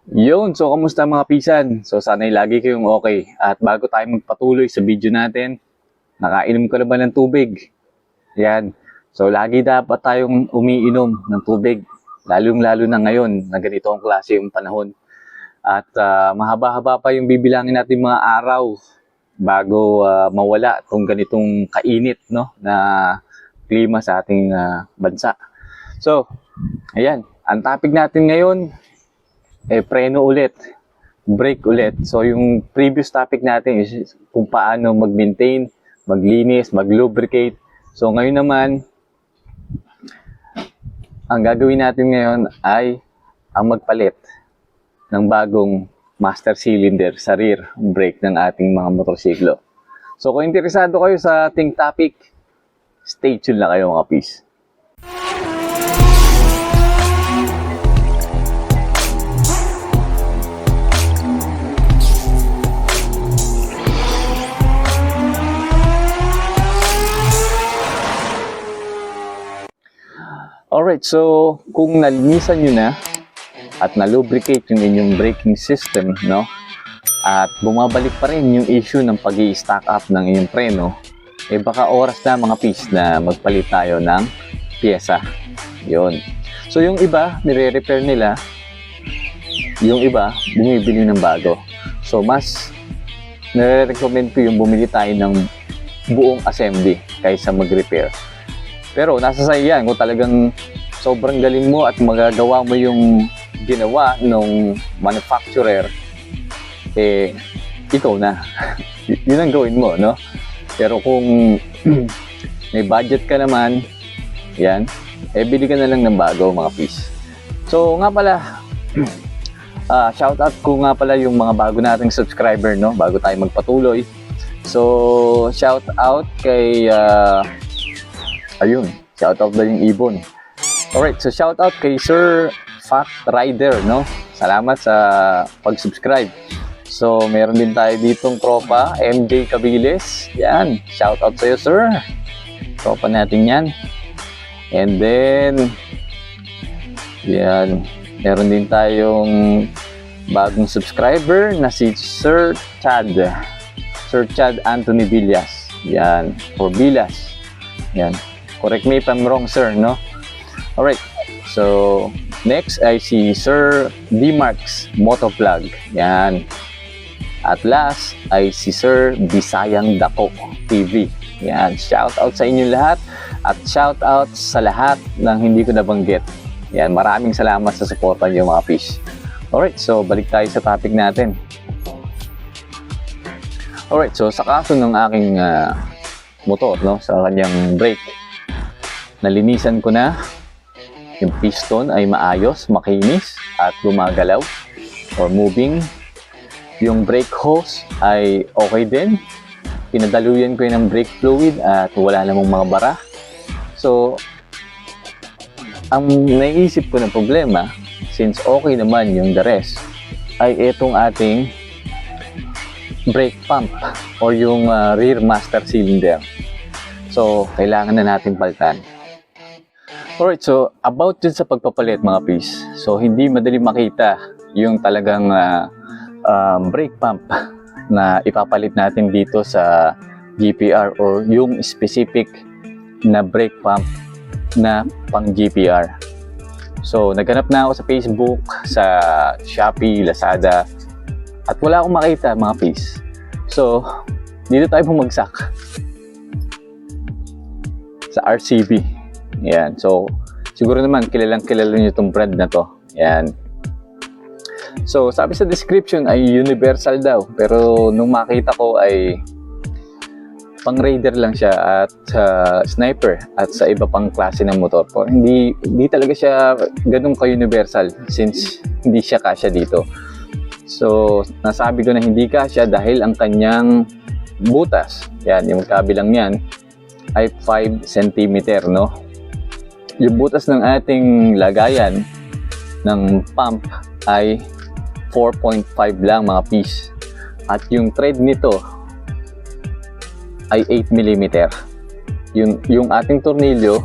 Yun, so kamusta mga pisan? So sana'y lagi kayong okay. At bago tayo magpatuloy sa video natin, nakainom ka na ba ng tubig? Yan. So lagi dapat tayong umiinom ng tubig. Lalong-lalo na ngayon na ganito ang klase yung panahon. At mahaba-haba pa yung bibilangin natin mga araw bago mawala itong ganitong kainit no, na klima sa ating bansa. So, ayan. Ang topic natin ngayon, preno ulit, brake ulit. So yung previous topic natin is kung paano mag-maintain, maglinis, mag-lubricate. So ngayon naman, ang gagawin natin ngayon ay ang magpalit ng bagong master cylinder sa rear brake ng ating mga motorsiklo. So kung interesado kayo sa ating topic, stay tuned lang kayo mga peace. Alright, so kung nalinisan nyo na at na-lubricate yung inyong braking system, no? At bumabalik pa rin yung issue ng pag-i-stack up ng inyong preno, baka oras na mga piece na magpalit tayo ng pyesa. Yun. So yung iba, nire-repair nila. Yung iba, bumibili ng bago. So mas nire-recommend ko yung bumili tayo ng buong assembly kaysa mag-repair. Pero nasa sa'yo yan, kung talagang sobrang galing mo at magagawa mo yung ginawa ng manufacturer, ikaw na. Yun ang gawin mo, no? Pero kung may budget ka naman, yan, bili ka na lang ng bago, mga piece. So nga pala, shoutout ko nga pala yung mga bago nating subscriber, no? Bago tayo magpatuloy. So, shoutout kay... ayun, shoutout na yung ibon. Alright, so shoutout kay Sir Fat Rider, no? Salamat sa pag-subscribe. So, meron din tayo ditong tropa, MJ Cabiles. Yan, shoutout sa'yo, sir. Tropa natin yan. And then, yan, meron din tayong bagong subscriber na si Sir Chad. Sir Chad Anthony Villas. Yan, or Villas. Yan. Correct me if I'm wrong, sir, no? Alright, so next ay si Sir D-Marks Motovlog. Yan. At last ay si Sir Bisayang Dako TV. Yan. Shout out sa inyo lahat at shout out sa lahat ng hindi ko nabanggit. Yan. Maraming salamat sa suporta niyo mga fish. Alright, so balik tayo sa topic natin. Alright, so sa kaso ng aking motor, no, sa kanyang brake, nalinisan ko na. Yung piston ay maayos, makinis at gumagalaw or moving. Yung brake hose ay okay din. Pinadaluyan ko yun ng brake fluid at wala namang mga bara. So, ang naisip ko na problema, since okay naman yung the rest, ay itong ating brake pump or yung rear master cylinder. So, kailangan na natin palitan. Alright, so about dun sa pagpapalit mga piece. So hindi madali makita yung talagang brake pump na ipapalit natin dito sa GPR or yung specific na brake pump na pang GPR. So naghanap na ako sa Facebook, sa Shopee, Lazada at wala akong makita mga piece. So dito tayo bumagsak sa RCB. Yan. So, siguro naman kilalang-kilala nyo itong brand na to. Yan. So, sabi sa description ay universal daw. Pero nung makita ko ay pang raider lang siya at sniper at sa iba pang klase ng motor po. Hindi talaga siya ganun ka-universal since hindi siya kasya dito. So, nasabi ko na hindi kasya dahil ang kanyang butas, yan, yung kabilang yan, ay 5 cm, no? Yung butas ng ating lagayan ng pump ay 4.5 lang mga piece. At yung thread nito ay 8 mm. Yung ating tornilyo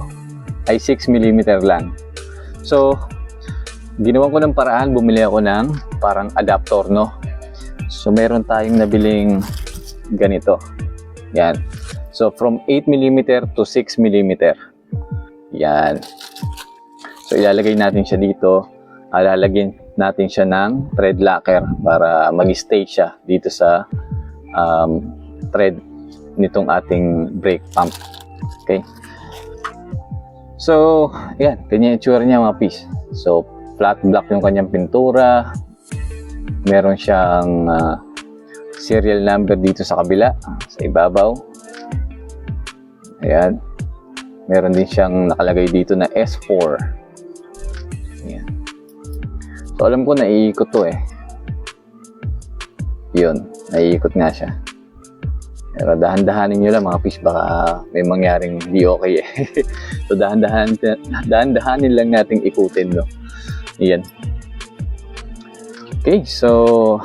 ay 6 mm lang. So, ginawan ko ng paraan, bumili ako ng parang adapter, no? So, meron tayong nabiling ganito. Yan. So, from 8mm to 6mm. Yan. So, ilalagay natin siya dito. Lalagyan natin siya ng thread locker para mag-stay siya dito sa thread nitong ating brake pump. Okay? So, yan. Ganyan yung itsura niya mga piece. So, flat black yung kanyang pintura. Meron siyang serial number dito sa kabila, sa ibabaw. Ayan. Meron din siyang nakalagay dito na S4. Ayan. So, alam ko naiikot to eh. Yun. Naiikot nga siya. Pero dahan-dahanin nyo lang mga fish, baka may mangyaring di okay eh. So dahan-dahanin lang nating ikutin, no? Ayan. Okay, so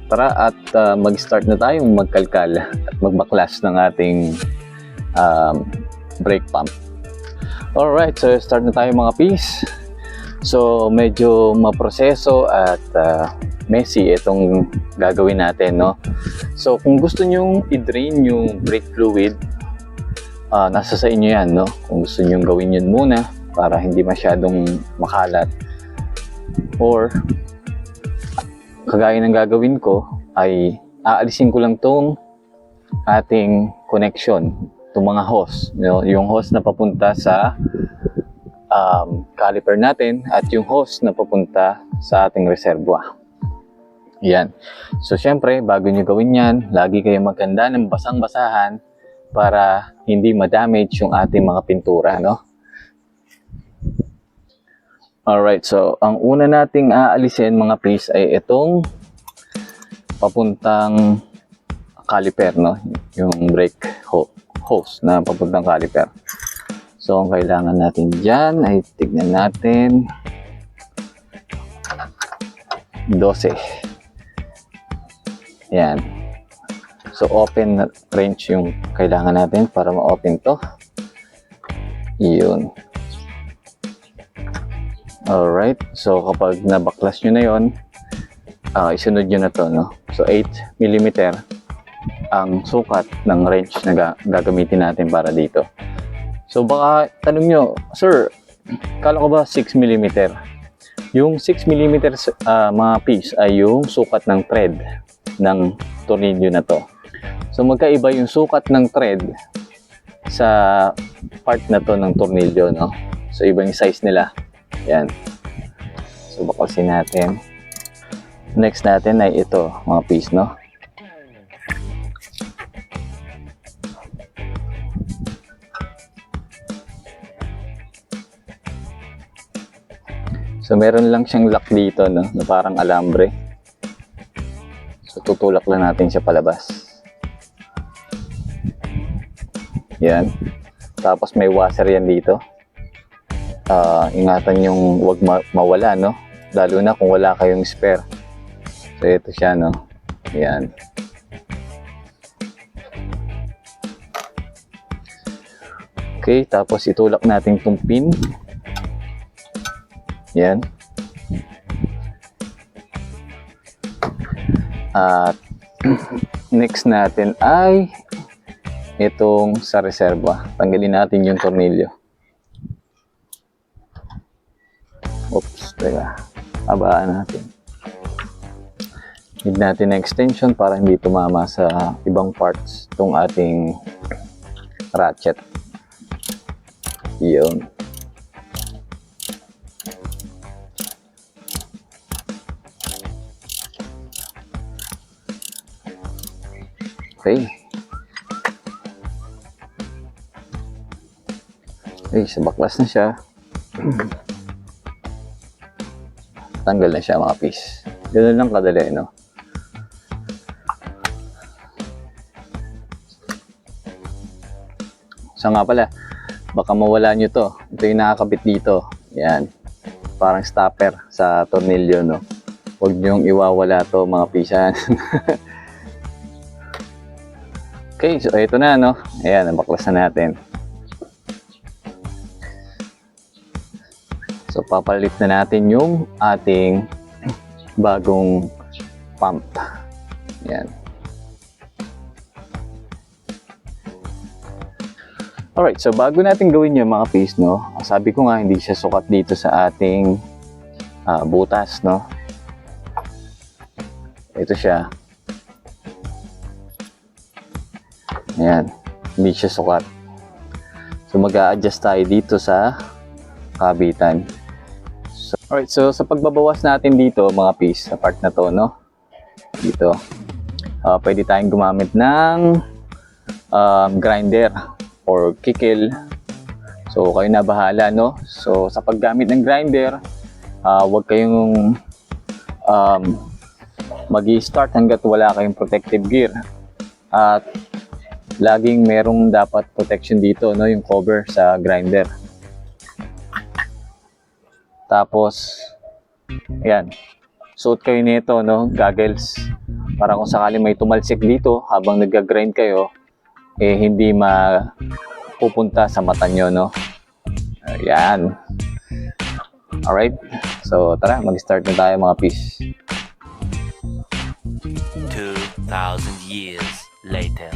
tara at mag-start na tayong magkalkal at magbaklas ng ating brake pump. Alright, so start na tayo mga fish. So medyo maproseso at messy itong gagawin natin, no? So kung gusto nyong i-drain yung brake fluid, nasa sa inyo yan, no? Kung gusto nyong gawin yun muna para hindi masyadong makalat, or kagaya ng gagawin ko ay aalisin ko lang tong ating connection, itong mga hose, no? Yung hose na papunta sa caliper natin at yung hose na papunta sa ating reservoir. Yan. So, syempre, bago nyo gawin yan, lagi kayo maganda ng basang-basahan para hindi ma-damage yung ating mga pintura, no? Alright, so, ang una nating aalisin, mga please, ay itong papuntang caliper, no? Yung brake hose na papuntang caliper. So, ang kailangan natin dyan ay tignan natin 12. Yan. So, open wrench yung kailangan natin para ma-open to. Yun. Alright. So, kapag nabaklas nyo na yun, isunod nyo na to, no? So, 8mm ang sukat ng wrench na gagamitin natin para dito. So, baka tanong nyo, sir, kala ko ba 6mm? Yung 6mm mga piece ay yung sukat ng thread ng tornilyo na to. So magkaiba yung sukat ng thread sa part na to ng tornilyo, no? So iba yung size nila. Yan. So baklasin natin. Next natin ay ito, mga piece, no? So meron lang siyang lock dito, no? Na parang alambre. So, tutulak lang natin siya palabas. Yan. Tapos may washer yan dito. Ingatan yung huwag mawala, no? Lalo na kung wala kayong spare. So, ito siya, no? Yan. Okay, tapos itulak natin itong pin. Yan. At next natin ay itong sa reserva. Tanggalin natin yung tornilyo. Oops, teka. Abaan natin. Need natin na extension para hindi tumama sa ibang parts itong ating ratchet. Yun. Okay. Okay, sa baklas na siya. Tanggal na siya mga piece. Ganun lang kadali, no? So nga pala, baka mawala nyo to. Ito yung nakakabit dito. Yan. Parang stopper sa tornilyo, no? Huwag nyong iwawala to mga pisan. Okay, so ito na, no? Ayan, nabaklas na natin. So papalit na natin yung ating bagong pump. Yan. Alright, so bago natin gawin yung mga piece, no, sabi ko nga hindi siya sukat dito sa ating butas, no. Ito siya. Ayan, hindi siya sukat. So mag-a-adjust tayo dito sa kabitan. So, alright, so sa pagbabawas natin dito mga piece, sa part na to, no, dito, pwede tayong gumamit ng grinder or kikil. So kayo na bahala, no. So sa paggamit ng grinder, huwag kayong mag-i-start hanggat wala kayong protective gear. At laging merong dapat protection dito, no, yung cover sa grinder. Tapos ayan, suot kayo nito, no, goggles, para kung sakali may tumalsik dito habang nag-grind kayo, hindi mapupunta sa mata nyo, no. Ayan. Alright, so tara, mag-start na tayo mga piece. 2,000 years later.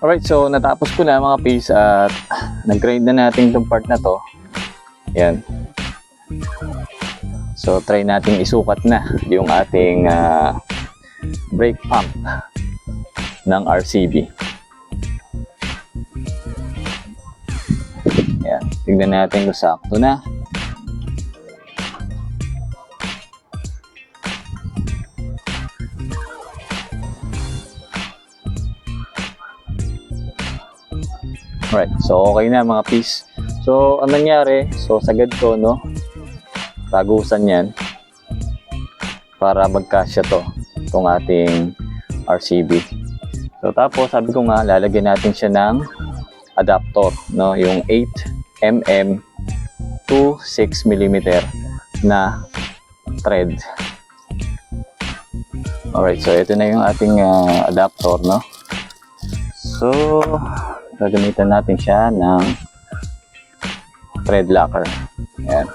Alright, so natapos ko na mga piece at nag-grind na natin itong part na to. Ayan. So try natin isukat na yung ating brake pump ng RCB. Ayan, tignan natin kung sakto na. Alright, so okay na mga piece. So, ang nangyari, so sagad ko, no, tagusan yan para magkasya to, itong ating RCB. So, tapos sabi ko nga, lalagyan natin siya ng adapter, no, yung 8mm to 6mm na thread. Alright, so ito na yung ating adapter, no. So, gagamitan natin siya ng thread locker. Ayan.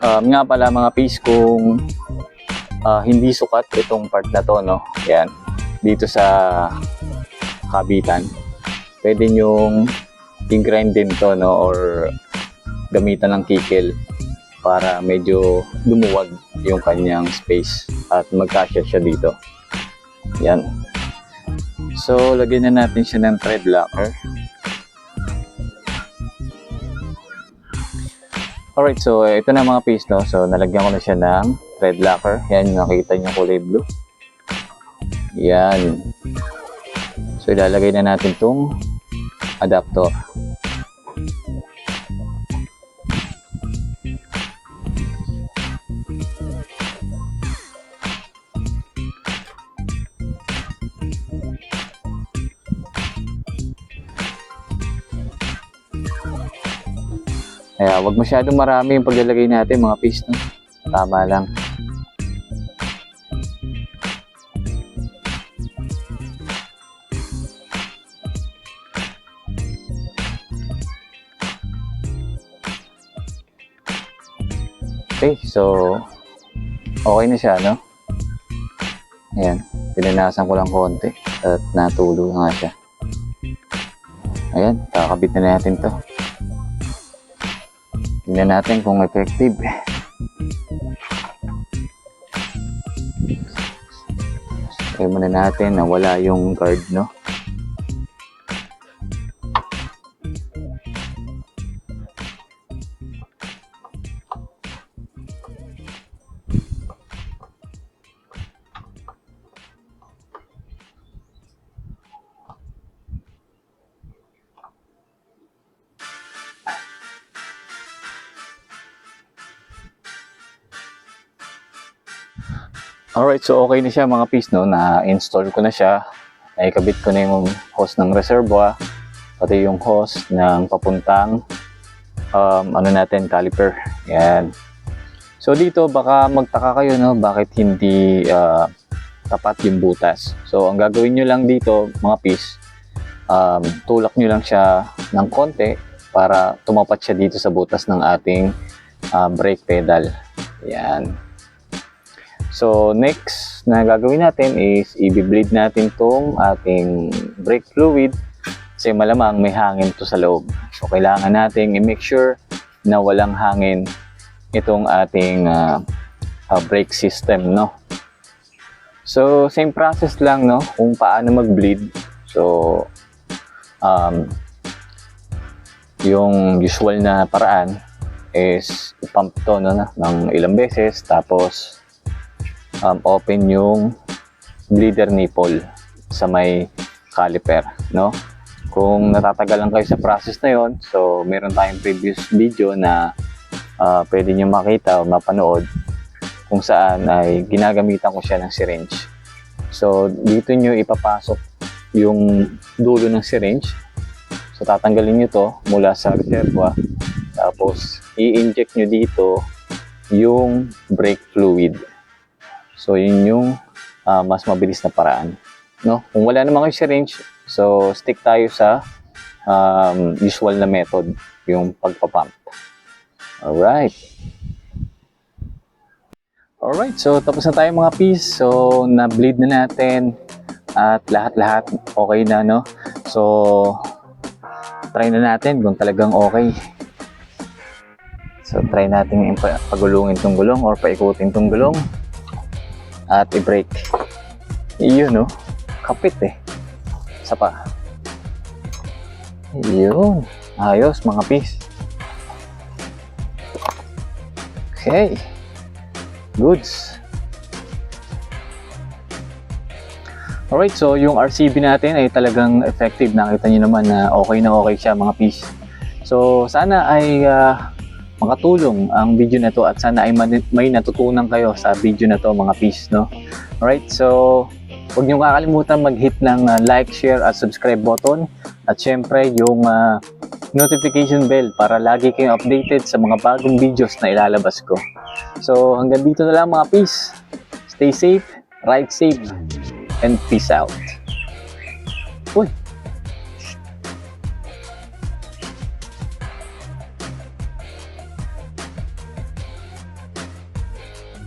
Nga pala mga piece, kung hindi sukat itong part na to, no, ayan, dito sa kabitan, pwede nyong i-grind din to, no, or gamitan ng kikil para medyo lumuwag yung kanyang space at magkasya siya dito. Yan. So lagyan na natin siya ng thread locker. Alright, so ito na mga piece, no. So nalagyan ko na siya ng thread locker. Yan, nakita niyo kulay blue. Yan. So ilalagay na natin tong adapter. Kaya wag masyadong marami yung paglalagay natin mga piece, no. Tama lang. Okay, so okay na siya, no? Ayan, pinanasan ko lang konti at natulo na nga siya. Ayan, kakabit na natin to. Tingnan natin kung effective. Try muna natin na wala yung guard, no? Alright, so okay na siya mga piece, no? Na-install ko na siya. Naikabit ko na yung hose ng reservoir, pati yung hose ng papuntang caliper. Yan. So dito baka magtaka kayo, no, bakit hindi tapat yung butas. So ang gagawin nyo lang dito mga piece, tulak nyo lang siya ng konti para tumapat siya dito sa butas ng ating brake pedal. Yan. So, next na gagawin natin is i-bleed natin tong ating brake fluid kasi malamang may hangin to sa loob. So, kailangan natin i-make sure na walang hangin itong ating brake system, no? So, same process lang, no? Kung paano mag-bleed. So, yung usual na paraan is i-pump to, no, ng ilang beses, tapos open yung bleeder nipple sa may caliper, no? Kung natatagalan kayo sa process na yon, so meron tayong previous video na pwede nyo makita o mapanood kung saan ay ginagamitan ko siya ng syringe. So dito nyo ipapasok yung dulo ng syringe. So tatanggalin nyo to mula sa reservoir, tapos i-inject nyo dito yung brake fluid. So yun yung mas mabilis na paraan, no? Kung wala naman kayo syringe, so stick tayo sa usual na method, yung pagpapump. Alright, so tapos na tayo mga peas. So na-bleed na natin at lahat-lahat okay na, no? So try na natin kung talagang okay. So try natin pagulungin tong gulong or paikutin tong gulong at i-brake. Iyon, no? Kapit eh. Isa pa. Iyon. Ayos mga peas. Okay. Goods. Alright, so yung RCB natin ay talagang effective. Nakita nyo naman na okay siya mga peas. So sana ay makatulong ang video na to at sana ay may natutunan kayo sa video na to mga peas, no? Alright, so huwag nyo kakalimutan mag-hit ng like, share at subscribe button at syempre yung notification bell para lagi kayong updated sa mga bagong videos na ilalabas ko. So hanggang dito na lang mga peas. Stay safe, ride safe, and peace out. Uy!